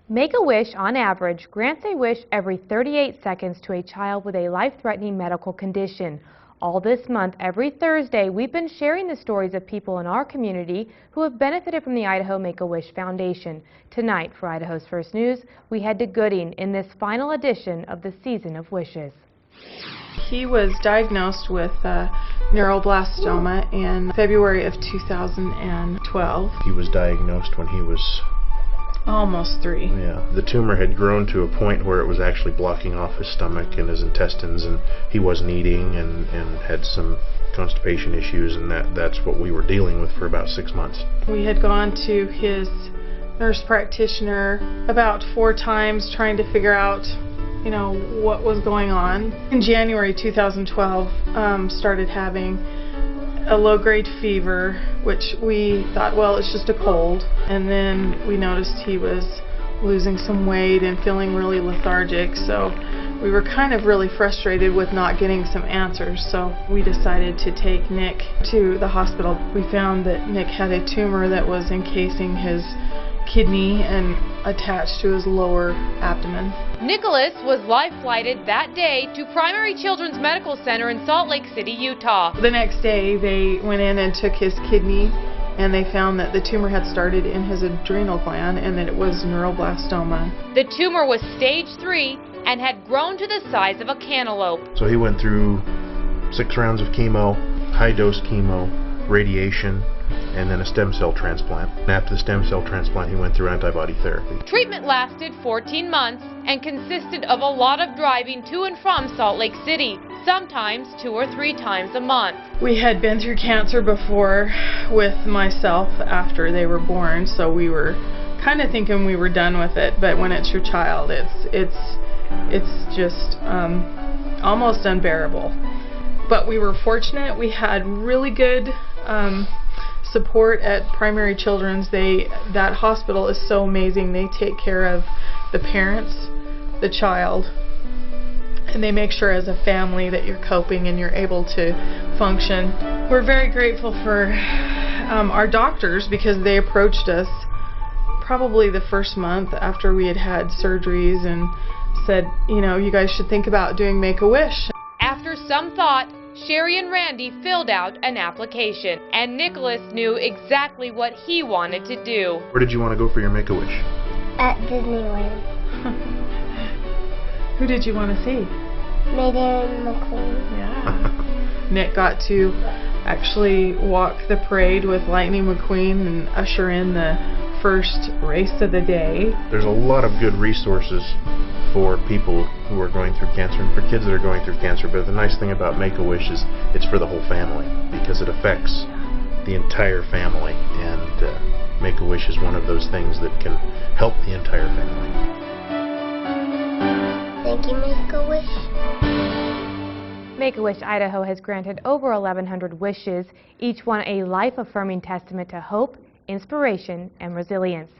Make-A-Wish, on average, grants a wish every 38 seconds to a child with a life-threatening medical condition. All this month, every Thursday, we've been sharing the stories of people in our community who have benefited from the Idaho Make-A-Wish Foundation. Tonight, for Idaho's First News, we head to Gooding in this final edition of the Season of Wishes. He was diagnosed with neuroblastoma in February of 2012. He was diagnosed when he was almost 3. Yeah, the tumor had grown to a point where it was actually blocking off his stomach and his intestines, and he wasn't eating and had some constipation issues, and that's what we were dealing with for about 6 months. We had gone to his nurse practitioner about 4 times trying to figure out what was going on. In January 2012, started having a low-grade fever, which we thought, well, it's just a cold. And then we noticed he was losing some weight and feeling really lethargic, so we were kind of really frustrated with not getting some answers. So we decided to take Nick to the hospital. We found that Nick had a tumor that was encasing his kidney and attached to his lower abdomen. Nikolas was life-flighted that day to Primary Children's Medical Center in Salt Lake City, Utah. The next day they went in and took his kidney, and they found that the tumor had started in his adrenal gland and that it was neuroblastoma. The tumor was stage 3 and had grown to the size of a cantaloupe. So he went through 6 rounds of chemo, high-dose chemo, radiation, and then a stem cell transplant. And after the stem cell transplant, he went through antibody therapy. Treatment lasted 14 months and consisted of a lot of driving to and from Salt Lake City, sometimes 2 or 3 times a month. We had been through cancer before with myself after they were born, so we were kind of thinking we were done with it. But when it's your child, it's just almost unbearable. But we were fortunate. We had really good support at Primary Children's. That hospital is so amazing. They take care of the parents, the child, and they make sure as a family that you're coping and you're able to function. We're very grateful for our doctors, because they approached us probably the first month after we had had surgeries and said, you guys should think about doing Make-A-Wish. After some thought, Sherry and Randy filled out an application, and Nikolas knew exactly what he wanted to do. Where did you want to go for your Make-A-Wish? At Disneyland. Who did you want to see? Lightning McQueen. Yeah. Nick got to actually walk the parade with Lightning McQueen and usher in the first race of the day. There's a lot of good resources for people who are going through cancer and for kids that are going through cancer, but the nice thing about Make-A-Wish is it's for the whole family, because it affects the entire family, and Make-A-Wish is one of those things that can help the entire family. Thank you, Make-A-Wish. Make-A-Wish Idaho has granted over 1,100 wishes, each one a life-affirming testament to hope, inspiration, and resilience.